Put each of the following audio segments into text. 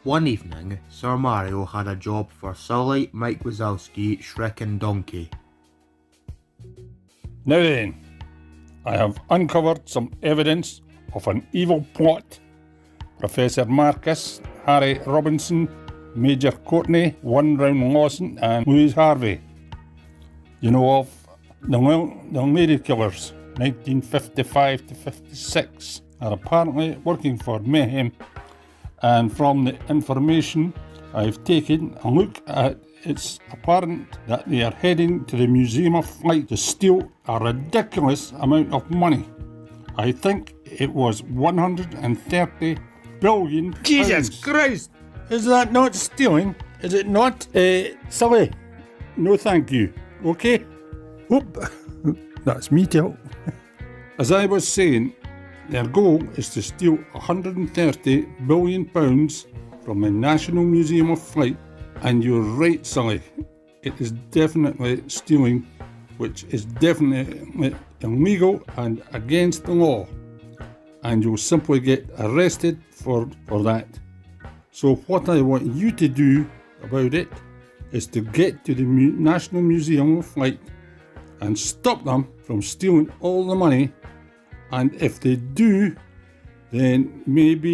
One evening, Sir Mario had a job for Sulley, Mike Wazowski, Shrek and Donkey. Now then, I have uncovered some evidence of an evil plot. Professor Marcus, Harry Robinson, Major Courtney, One Round Lawson and Louis Harvey. You know of the lady killers, 1955 to 56, are apparently working for Mayhem, and from the information I've taken a look at, it's apparent that they are heading to the Museum of Flight to steal a ridiculous amount of money. I think it was 130 billion Jesus pounds. Christ! Is that not stealing? Is it not? Sulley? No thank you, okay? Whoop! That's me too. As I was saying, their goal is to steal 130 billion pounds from the National Museum of Flight. And you're right, Sulley. It is definitely stealing, which is definitely illegal and against the law. And you'll simply get arrested for that. So what I want you to do about it is to get to the National Museum of Flight and stop them from stealing all the money. And if they do, then maybe...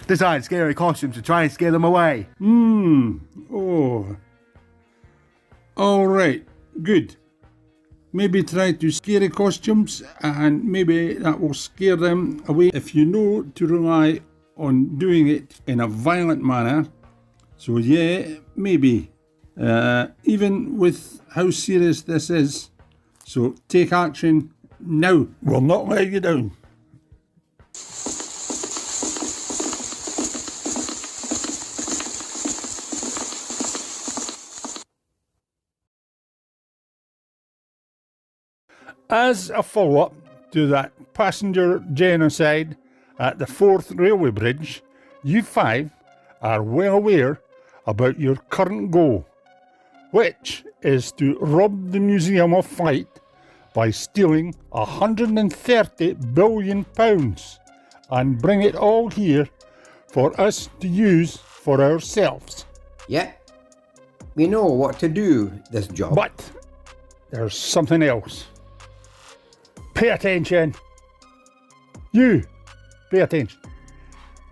Design scary costumes to try and scare them away. Oh. Alright, good. Maybe try to scary costumes and maybe that will scare them away if you know to rely on doing it in a violent manner. So yeah, maybe. Even with how serious this is. So take action now. We'll not let you down. As a follow-up to that passenger genocide at the Forth Railway Bridge, you five are well aware about your current goal, which is to rob the Museum of Flight by stealing 130 billion pounds and bring it all here for us to use for ourselves. Yeah, we know what to do this job. But there's something else. Pay attention. You, pay attention.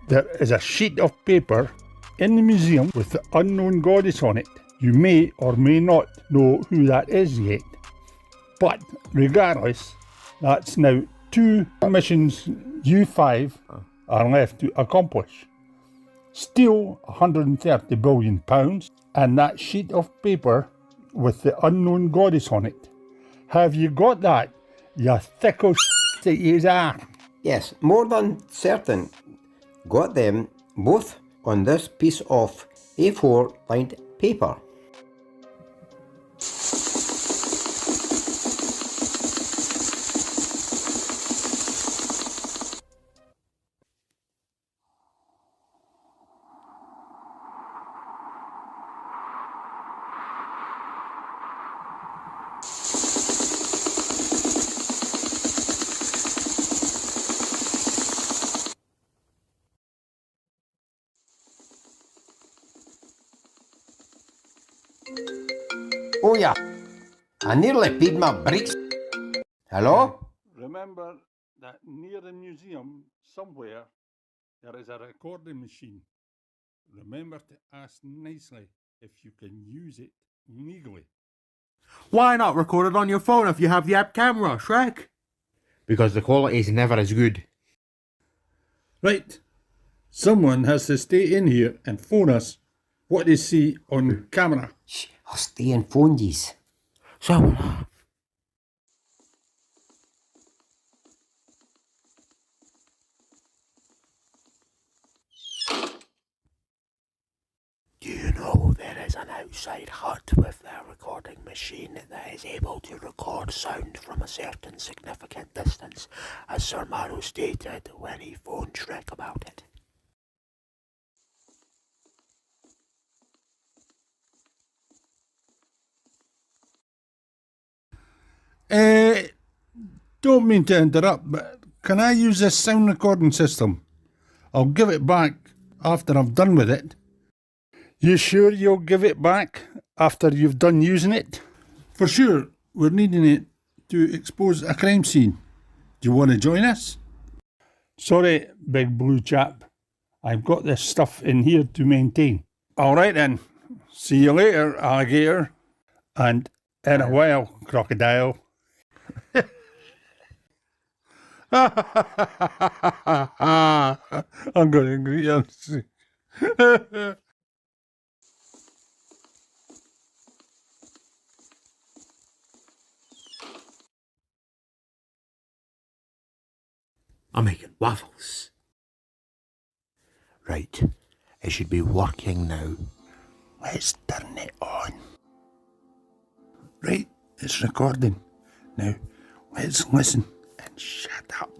There is a sheet of paper in the museum with the unknown goddess on it. You may or may not know who that is yet. But regardless, that's now 2 missions you 5 are left to accomplish. Steal 130 billion pounds and that sheet of paper with the unknown goddess on it. Have you got that? You thickle that you are. Yes, more than certain. Got them both on this piece of A4 lined paper. Oh yeah, I nearly paid my brakes. Hello? Remember that near the museum somewhere there is a recording machine. Remember to ask nicely if you can use it legally. Why not record it on your phone if you have the app camera, Shrek? Because the quality is never as good. Right, someone has to stay in here and phone us what they see on camera. Shh, I'll stay and phone these. So, do you know there is an outside hut with a recording machine that is able to record sound from a certain significant distance, as Sir Mario stated when he phoned Shrek about it? Don't mean to interrupt, but can I use this sound recording system? I'll give it back after I've done with it. You sure you'll give it back after you've done using it? For sure, we're needing it to expose a crime scene. Do you want to join us? Sorry, big blue chap. I've got this stuff in here to maintain. All right then. See you later, alligator. And in a while, crocodile. I'm going to agree. I'm making waffles. Right, it should be working now. Let's turn it on. Right, it's recording. Now, let's listen and shut up.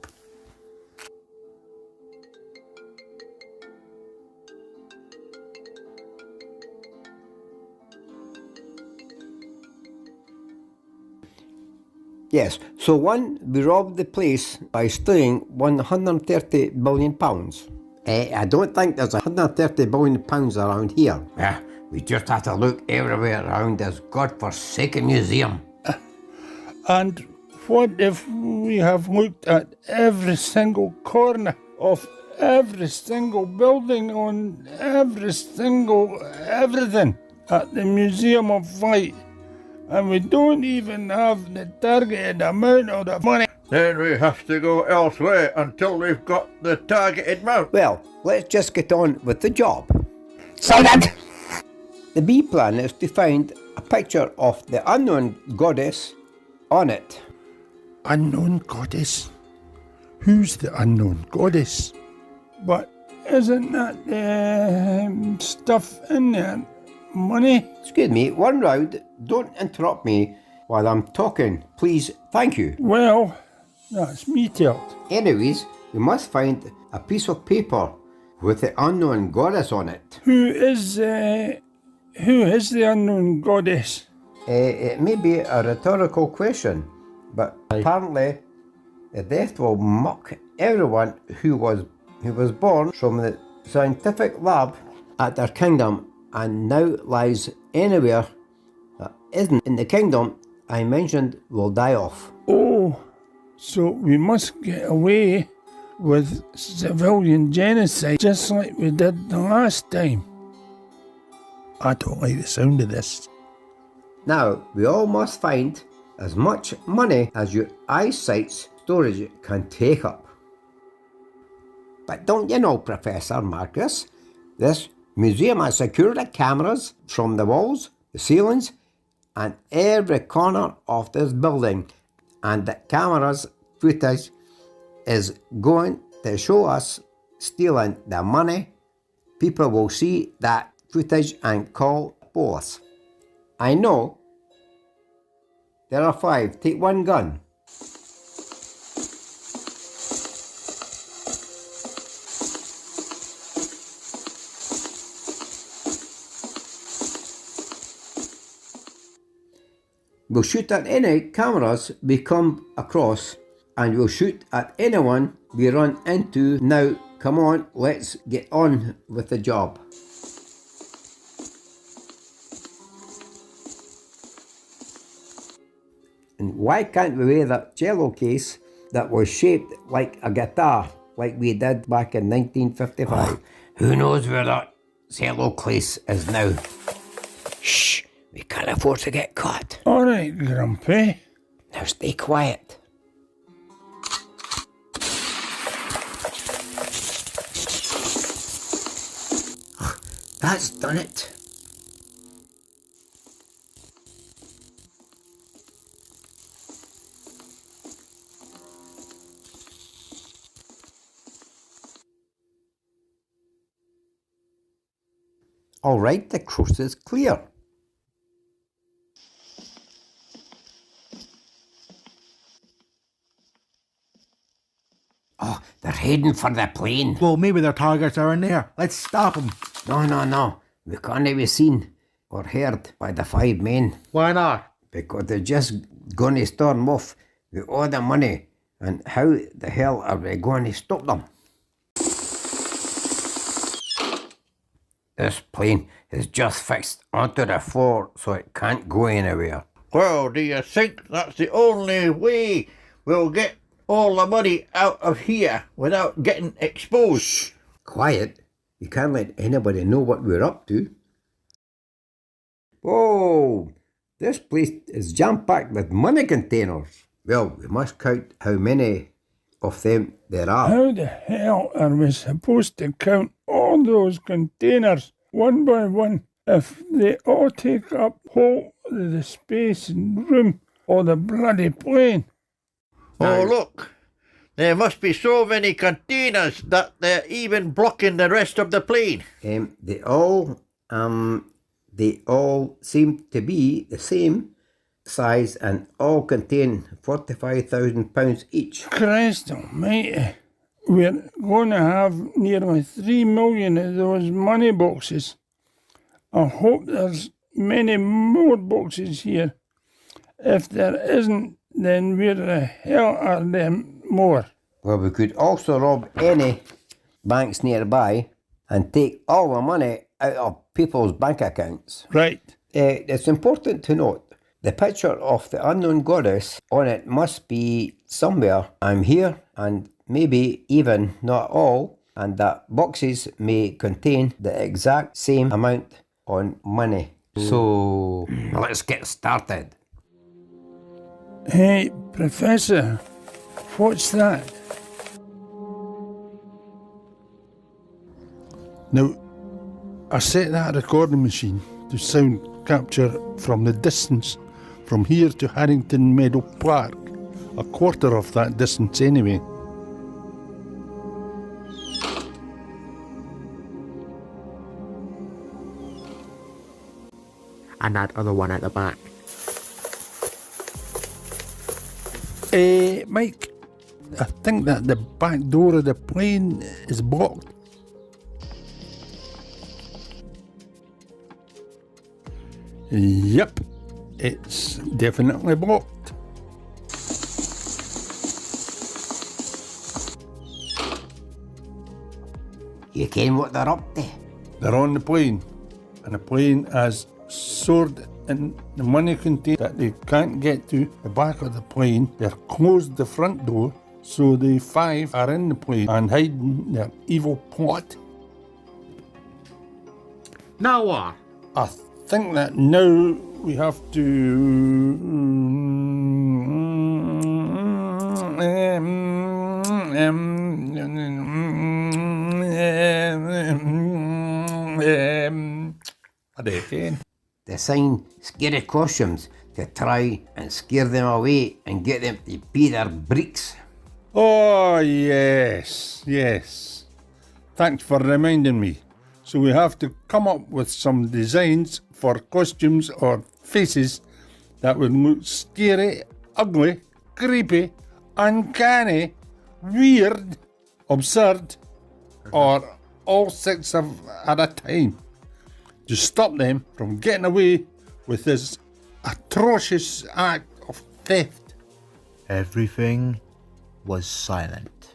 Yes, so we robbed the place by stealing £130 billion. I don't think there's £130 billion around here. Yeah, we just have to look everywhere around this godforsaken museum. And what if we have looked at every single corner of every single building on every single everything at the Museum of Flight, and we don't even have the targeted amount of the money? Then we have to go elsewhere until we've got the targeted amount. Well, let's just get on with the job. Silent! The B plan is to find a picture of the unknown goddess on it. Unknown goddess? Who's the unknown goddess? But isn't that stuff in there? Money? Excuse me, one round. Don't interrupt me while I'm talking. Please, thank you. Well, that's me telled. Anyways, you must find a piece of paper with the unknown goddess on it. Who is the unknown goddess? It may be a rhetorical question, but apparently the death will mock everyone who was born from the scientific lab at their kingdom and now lies anywhere that isn't in the kingdom I mentioned will die off. Oh, so we must get away with civilian genocide just like we did the last time. I don't like the sound of this. Now, we all must find as much money as your eyesight's storage can take up. But don't you know, Professor Marcus, this museum has security cameras from the walls, the ceilings, and every corner of this building, and the camera's footage is going to show us stealing the money. People will see that footage and call the police. I know there are 5. Take one gun. We'll shoot at any cameras we come across, and we'll shoot at anyone we run into. Now, come on, let's get on with the job. And why can't we wear that cello case that was shaped like a guitar, like we did back in 1955? Who knows where that cello case is now? Shh, we can't afford to get caught. All right, Grumpy. Now stay quiet. That's done it. All right, the coast is clear. Oh, they're heading for the plane. Well, maybe their targets are in there. Let's stop them. No. We can't be seen or heard by the 5 men. Why not? Because they're just going to storm off with all the money. And how the hell are we going to stop them? This plane is just fixed onto the floor so it can't go anywhere. Well, do you think that's the only way we'll get all the money out of here without getting exposed? Quiet. You can't let anybody know what we're up to. Whoa! This place is jam-packed with money containers. Well, we must count how many of them there are. How the hell are we supposed to count all those containers one by one if they all take up whole of the space and room of the bloody plane? Oh, look. There must be so many containers that they're even blocking the rest of the plane. They all seem to be the same size and all contain £45,000 each. Christ almighty. We're going to have nearly 3 million of those money boxes. I hope there's many more boxes here. If there isn't, then where the hell are there more? Well, we could also rob any banks nearby and take all the money out of people's bank accounts. Right. It's important to note the picture of the unknown goddess on it must be somewhere. I'm here, and maybe even not all, and that boxes may contain the exact same amount on money. So let's get started. Hey, Professor, what's that? Now, I set that recording machine to sound capture from the distance from here to Harrington Meadow Park, a quarter of that distance anyway. And that other one at the back. Mike, I think that the back door of the plane is blocked. Yep, it's definitely blocked. You ken what they're up to? They're on the plane, and the plane has soared in the money container that they can't get to the back of the plane. They've closed the front door, so the 5 are in the plane and hiding their evil plot. Now what? I think that now we have to design scary costumes to try and scare them away and get them to pay their bricks. Oh, yes. Thanks for reminding me. So we have to come up with some designs for costumes or faces that would look scary, ugly, creepy, uncanny, weird, absurd, or all 6 at a time, to stop them from getting away with this atrocious act of theft. Everything was silent.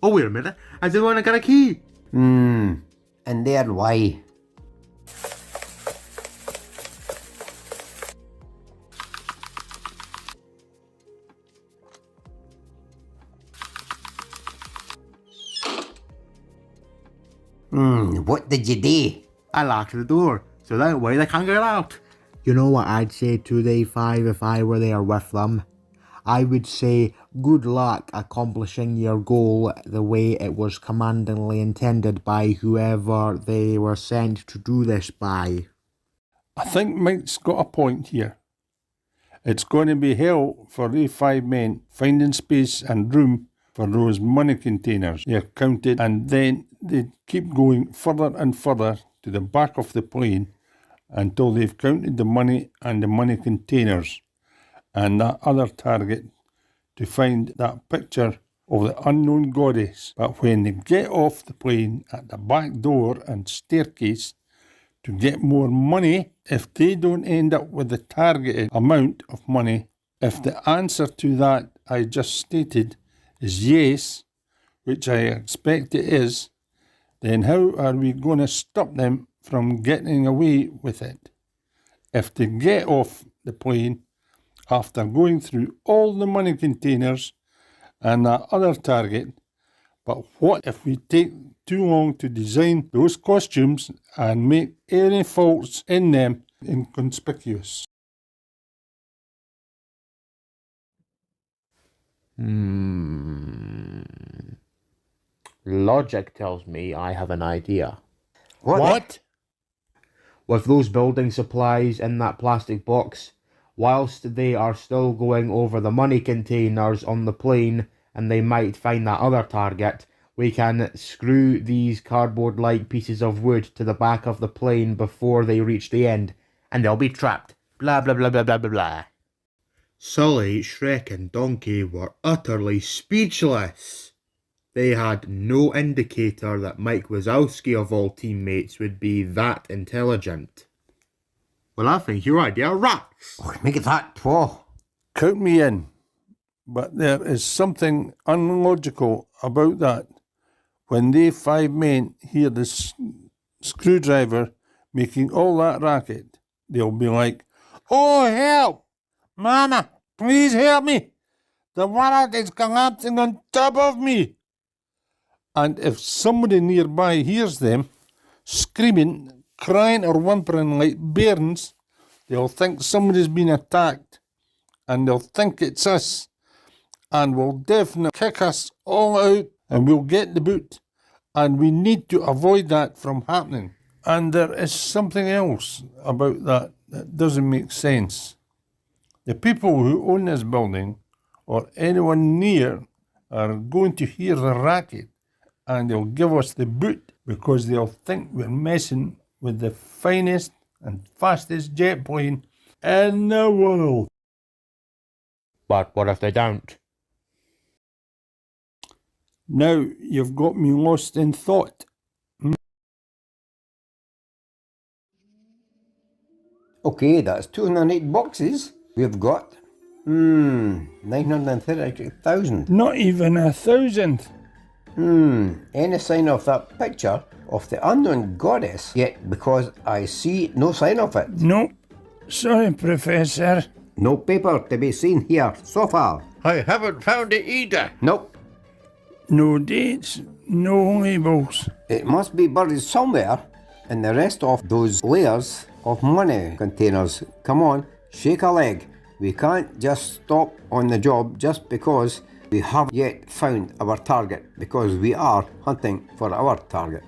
Oh, wait a minute. I didn't want to get a key. And then why? What did you do? I locked the door, so that way they can't get out. You know what I'd say to the 5 if I were there with them? I would say, good luck accomplishing your goal the way it was commandingly intended by whoever they were sent to do this by. I think Mike's got a point here. It's going to be hell for the 5 men finding space and room for those money containers. They're counted, and then they keep going further and further to the back of the plane until they've counted the money and the money containers and that other target to find that picture of the unknown goddess. But when they get off the plane at the back door and staircase to get more money, if they don't end up with the targeted amount of money, if the answer to that I just stated is yes, which I expect it is, then how are we going to stop them from getting away with it? If they get off the plane after going through all the money containers and that other target, but what if we take too long to design those costumes and make any faults in them inconspicuous? Logic tells me I have an idea. What? With those building supplies in that plastic box, whilst they are still going over the money containers on the plane and they might find that other target, we can screw these cardboard-like pieces of wood to the back of the plane before they reach the end, and they'll be trapped. Blah blah blah blah blah blah blah. Sulley, Shrek and Donkey were utterly speechless. They had no indicator that Mike Wazowski of all teammates would be that intelligent. Well, I think your idea rocks. Oh, make it that, Paul. Count me in, but there is something unlogical about that. When they 5 men hear the screwdriver making all that racket, they'll be like, "Oh, help! Mama, please help me! The world is collapsing on top of me!" And if somebody nearby hears them screaming, crying or whimpering like bairns, they'll think somebody's been attacked, and they'll think it's us, and will definitely kick us all out, and we'll get the boot, and we need to avoid that from happening. And there is something else about that doesn't make sense. The people who own this building, or anyone near, are going to hear the racket, and they'll give us the boot because they'll think we're messing with the finest and fastest jet plane in the world. But what if they don't? Now you've got me lost in thought. Okay, that's 208 boxes. We've got 932,000. Not even 1,000. Any sign of that picture of the unknown goddess yet? Because I see no sign of it. No, sorry, Professor. No paper to be seen here so far. I haven't found it either. Nope. No dates, no labels. It must be buried somewhere in the rest of those layers of money containers. Come on, shake a leg. We can't just stop on the job just because we haven't yet found our target, because we are hunting for our target.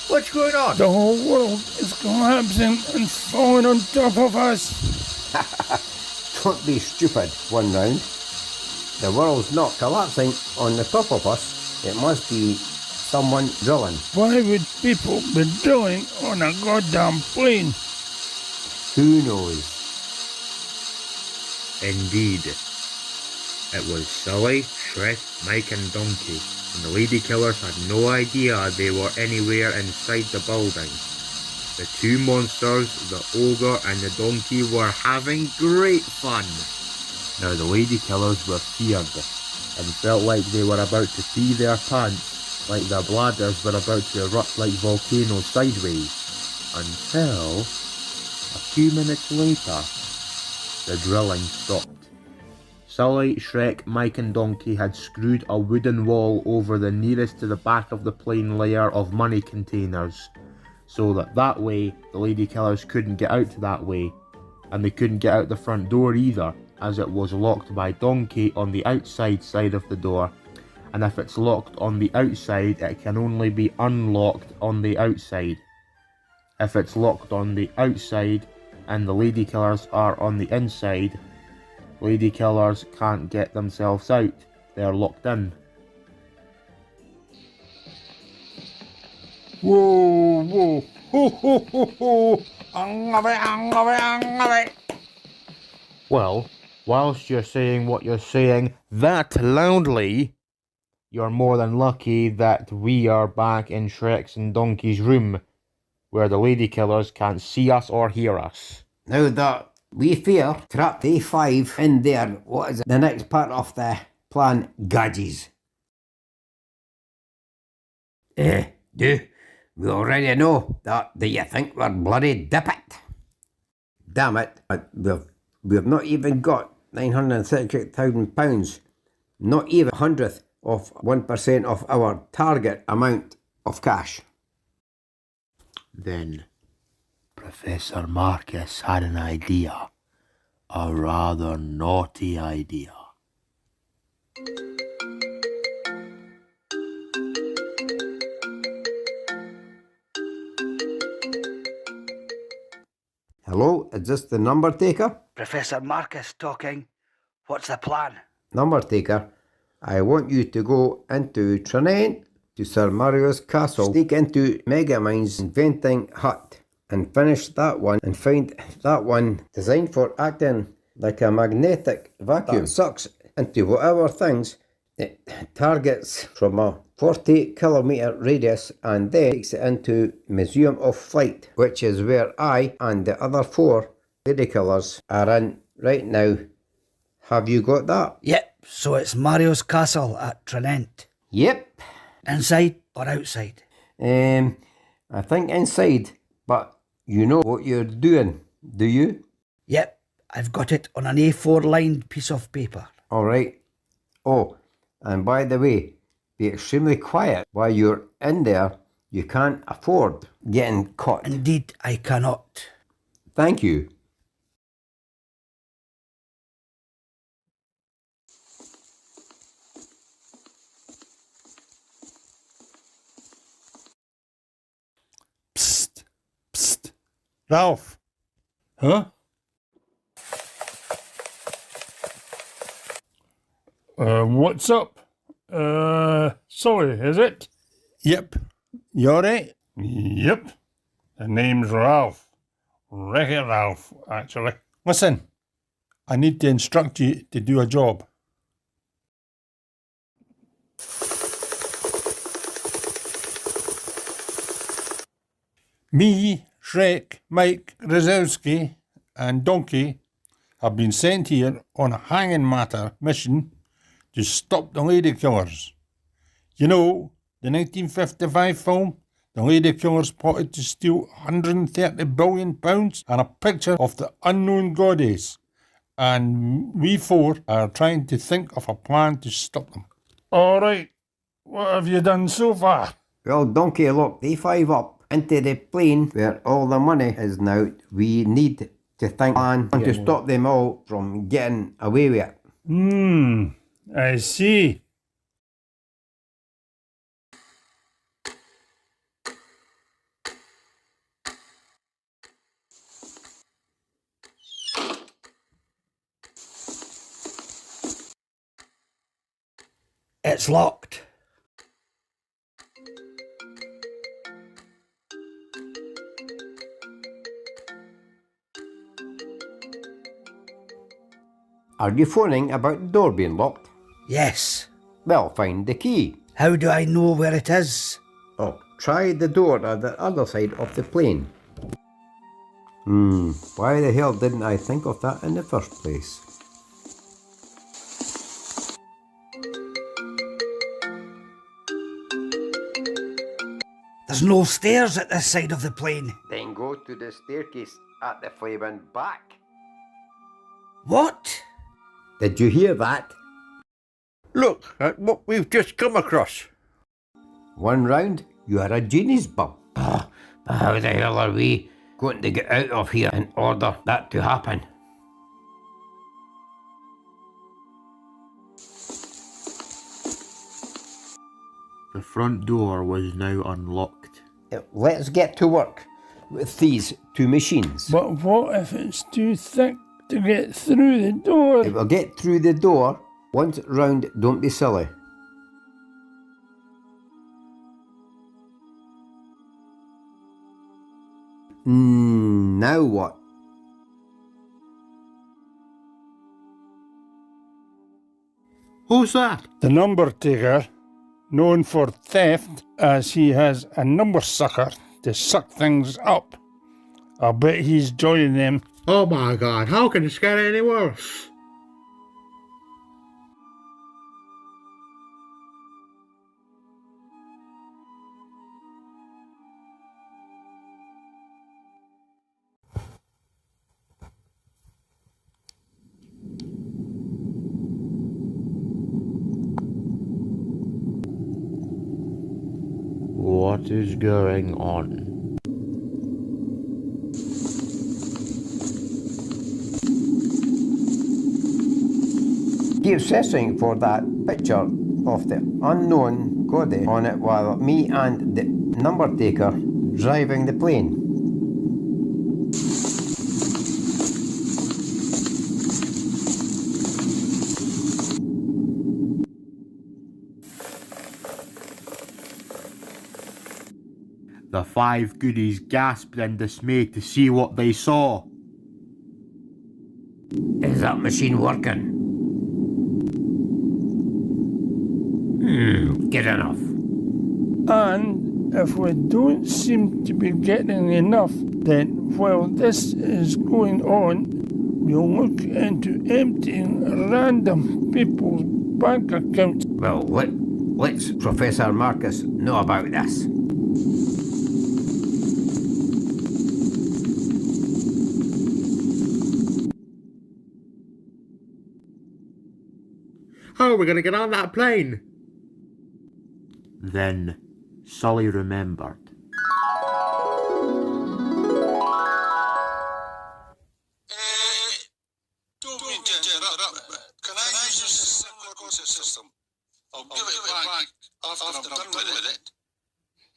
What's going on? The whole world is collapsing and falling on top of us. Don't be stupid, One Round. The world's not collapsing on the top of us. It must be someone drilling. Why would people be drilling on a goddamn plane? Who knows? Indeed. It was Sulley, Shrek, Mike and Donkey, and the Lady Killers had no idea they were anywhere inside the building. The two monsters, the ogre and the donkey, were having great fun. Now the Lady Killers were feared and felt like they were about to pee their pants, like their bladders were about to erupt like volcanoes sideways, until a few minutes later the drilling stopped. Sulley, Shrek, Mike and Donkey had screwed a wooden wall over the nearest to the back of the plane layer of money containers, so that way the Lady Killers couldn't get out that way, and they couldn't get out the front door either, as it was locked by Donkey on the outside side of the door, and if it's locked on the outside it can only be unlocked on the outside. If it's locked on the outside and the Lady Killers are on the inside, Lady Killers can't get themselves out, they're locked in. Whoa, whoa, ho, ho, ho, ho. I love it, I love it, I love it. Well, whilst you're saying what you're saying that loudly, you're more than lucky that we are back in Shrek's and Donkey's room, where the Lady Killers can't see us or hear us. Now that We fear trap day 5 in there. What is it? The next part of the plan, gadgets. Do we already know that? Do you think we're bloody dip it? Damn it, we've not even got £938,000. Not even 100th of 1% of our target amount of cash. Then Professor Marcus had an idea. A rather naughty idea. Hello, is this the number taker? Professor Marcus talking. What's the plan? Number taker, I want you to go into Trainkillers to Sir Mario's castle, sneak into Megamind's inventing hut, and finish that one and find that one designed for acting like a magnetic vacuum that sucks into whatever things it targets from a 40-kilometre radius and then takes it into Museum of Flight, which is where I and the other 4 ladykillers are in right now. Have you got that? Yep, so it's Mario's castle at Trainkillers. Yep. Inside or outside? I think inside, but you know what you're doing, do you? Yep, I've got it on an A4 lined piece of paper. Alright. Oh, and by the way, be extremely quiet while you're in there. You can't afford getting caught. Indeed, I cannot. Thank you. Psst, psst. Ralph. Huh? What's up? Sulley, is it? Yep. You alright? Yep. The name's Ralph. Wreck-It Ralph, actually. Listen, I need to instruct you to do a job. Me, Shrek, Mike, Rosowski, and Donkey have been sent here on a hanging matter mission to stop the ladykillers. You know, the 1955 film, the ladykillers plotted to steal £130 billion and a picture of the unknown goddess. And we 4 are trying to think of a plan to stop them. Alright, what have you done so far? Well, Donkey locked A5 up into the plane where all the money is now. We need to think and to stop them all from getting away with it. I see. It's locked. Are you phoning about the door being locked? Yes. Well, find the key. How do I know where it is? Oh, try the door at the other side of the plane. Why the hell didn't I think of that in the first place? There's no stairs at this side of the plane. Then go to the staircase at the flaming back. What? Did you hear that? Look at what we've just come across. One round, you are a genius, Bob. How the hell are we going to get out of here in order that to happen? the front door was now unlocked. Let's get to work with these 2 machines. But what if it's too thick to get through the door? It will get through the door. Once round, don't be silly. Now what? Who's that? The number taker, known for theft, as he has a number sucker to suck things up. I'll bet he's joining them Oh my god, how can it get any worse? What is going on? Keep searching for that picture of the unknown Cody on it while me and the number taker driving the plane. The five goodies gasped in dismay to see what they saw. Is that machine working? Good enough. And if we don't seem to be getting enough, then while this is going on, we'll look into emptying random people's bank accounts. Well, let's Professor Marcus know about this. How are we going to get on that plane? Then Sulley remembered. Don't mean to interrupt, but can I use this coordinate system? I'll give it back after I'm done with it.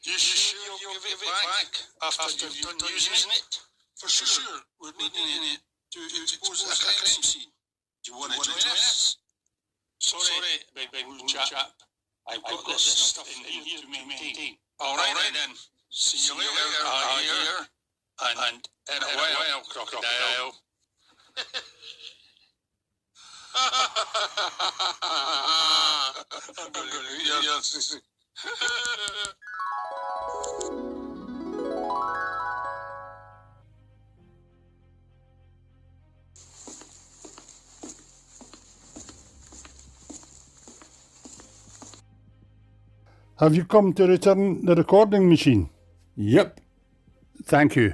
You sure you'll give it back after you've done using it? For sure, we're needing it to expose a crime scene. Do you want to join us? Sorry, big chap. I've got this stuff in here to maintain. All right then. See you later, I hear. And in a while, crocodile. I'm going to yes. Have you come to return the recording machine? Yep. Thank you.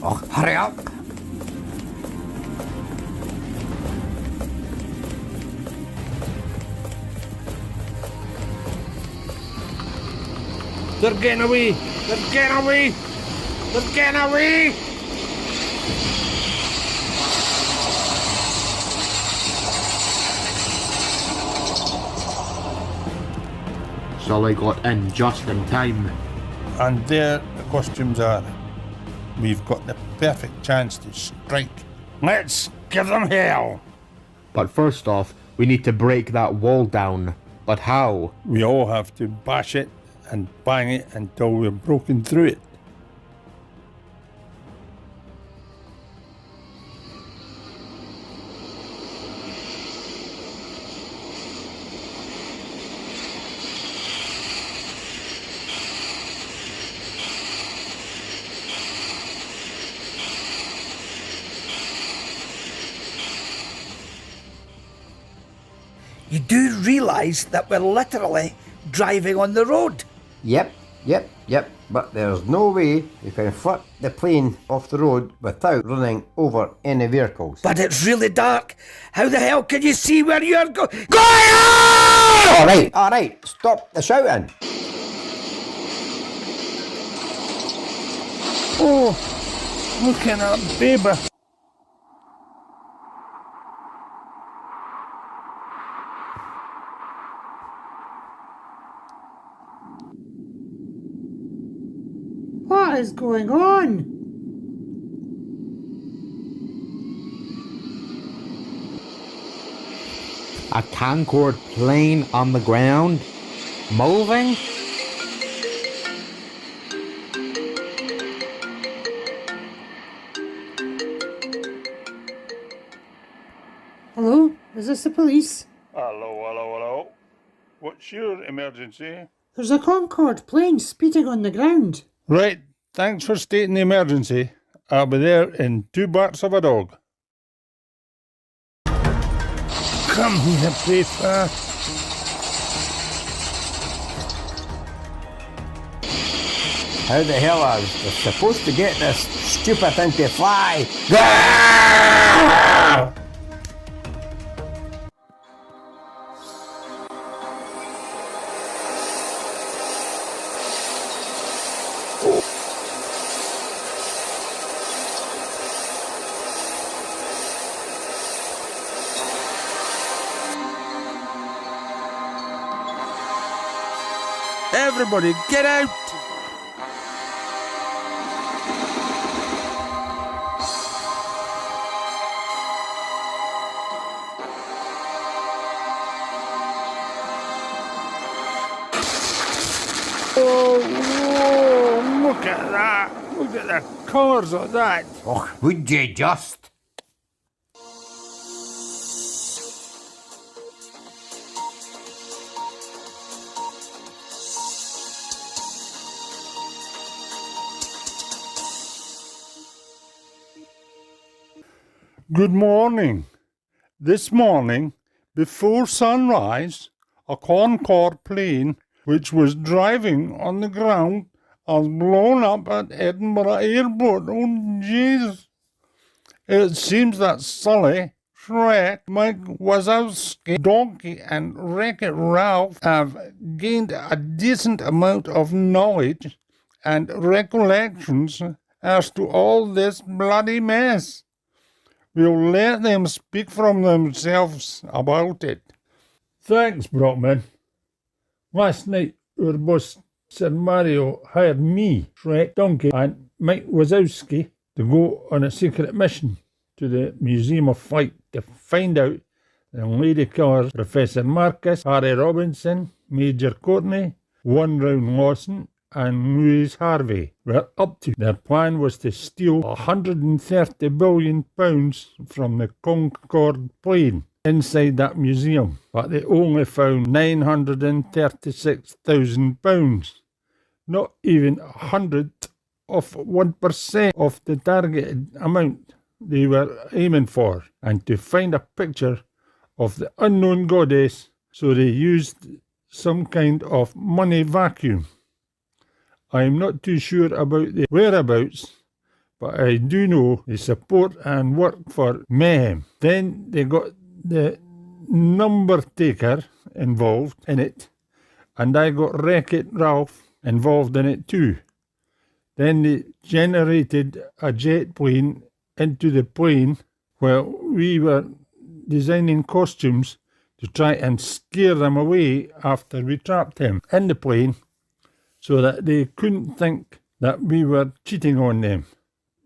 Oh, hurry up. They're getting away! They're getting away! They're getting away! Sulley got in just in time. And there the costumes are. We've got the perfect chance to strike. Let's give them hell! But first off, we need to break that wall down. But how? We all have to bash it and bang it until we're broken through it. You do realise that we're literally driving on the road? Yep. But there's no way you can flip the plane off the road without running over any vehicles. But it's really dark. How the hell can you see where you're going? Alright, stop the shouting. Oh, look at that baby. What is going on? A Concorde plane on the ground? Moving? Hello? Is this the police? Hello. What's your emergency? There's a Concorde plane speeding on the ground. Right, thanks for stating the emergency. I'll be there in 2 barks of a dog. Come here, paper. How the hell are they supposed to get this stupid thing to fly? Everybody, get out! Oh, look at that! Look at the colours of that! Oh, would you just? Good morning. This morning, before sunrise, a Concorde plane which was driving on the ground has blown up at Edinburgh Airport. Oh, Jesus. It seems that Sulley, Shrek, Mike Wazowski, Donkey, and Wreck-It Ralph have gained a decent amount of knowledge and recollections as to all this bloody mess. We'll let them speak from themselves about it. Thanks, Brockman. Last night, our boss, Sir Mario, hired me, Shrek, Donkey, and Mike Wazowski to go on a secret mission to the Museum of Flight to find out the lady killers Professor Marcus, Harry Robinson, Major Courtney, One Round Lawson, and Louis Harvey were up to. Their plan was to steal £130 billion from the Concorde plane inside that museum, but they only found £936,000, not even 1% of the targeted amount they were aiming for, and to find a picture of the unknown goddess, so they used some kind of money vacuum. I am not too sure about the whereabouts, but I do know they support and work for Mayhem. Then they got the number taker involved in it, and I got Wreck-It Ralph involved in it too. Then they generated a jet plane into the plane while we were designing costumes to try and scare them away after we trapped him in the plane, so that they couldn't think that we were cheating on them.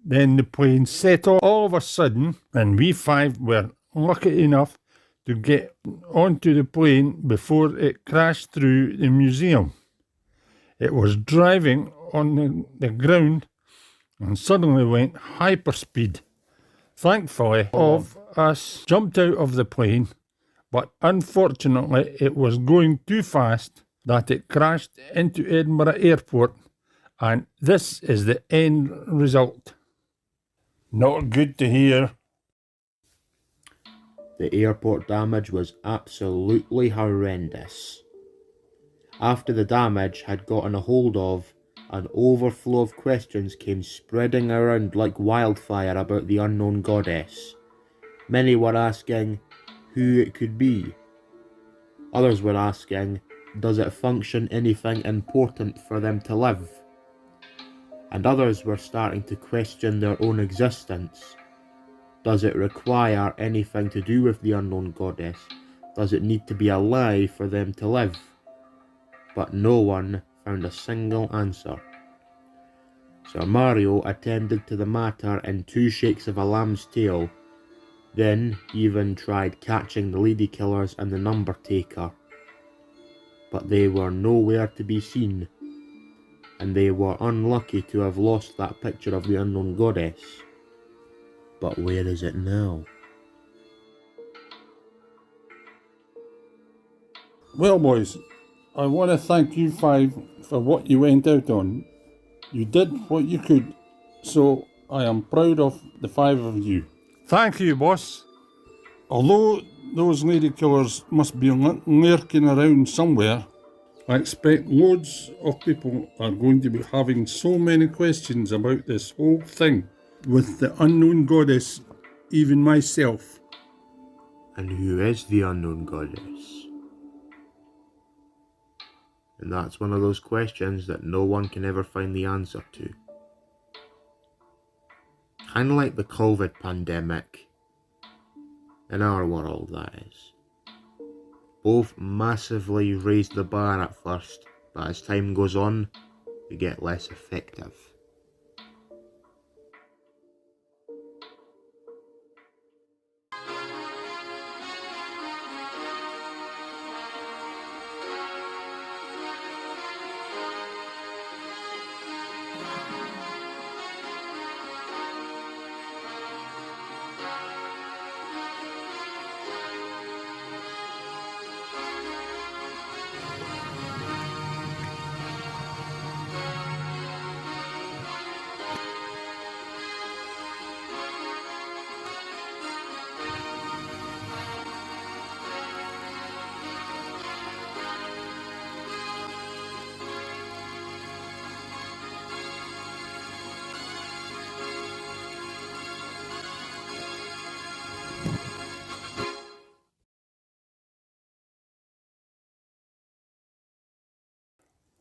Then the plane set off all of a sudden, and we 5 were lucky enough to get onto the plane before it crashed through the museum. It was driving on the ground and suddenly went hyperspeed. Thankfully, all of us jumped out of the plane, but unfortunately it was going too fast that it crashed into Edinburgh Airport, and this is the end result. Not good to hear. The airport damage was absolutely horrendous. After the damage had gotten a hold of, an overflow of questions came spreading around like wildfire about the unknown goddess. Many were asking who it could be. Others were asking, does it function anything important for them to live? And others were starting to question their own existence. Does it require anything to do with the unknown goddess? Does it need to be alive for them to live? But no one found a single answer. Sir Mario attended to the matter in 2 shakes of a lamb's tail, then even tried catching the lady killers and the number taker. But they were nowhere to be seen, and they were unlucky to have lost that picture of the unknown goddess. But where is it now? Well, boys, I want to thank you five for what you went out on. You did what you could, so I am proud of the five of you. Thank you, boss. Although those lady killers must be lurking around somewhere, I expect loads of people are going to be having so many questions about this whole thing with the unknown goddess, even myself. And who is the unknown goddess? And that's one of those questions that no one can ever find the answer to. Kind of like the COVID pandemic. In our world, that is. Both massively raised the bar at first, but as time goes on, they get less effective.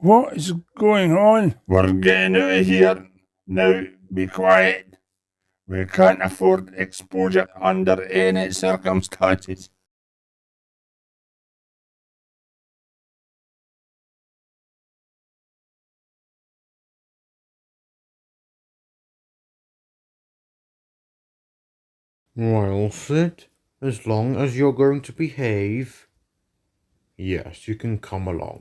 What is going on? We're getting out of here. Now, be quiet. We can't afford exposure under any circumstances. Well, Sid, as long as you're going to behave, yes, you can come along.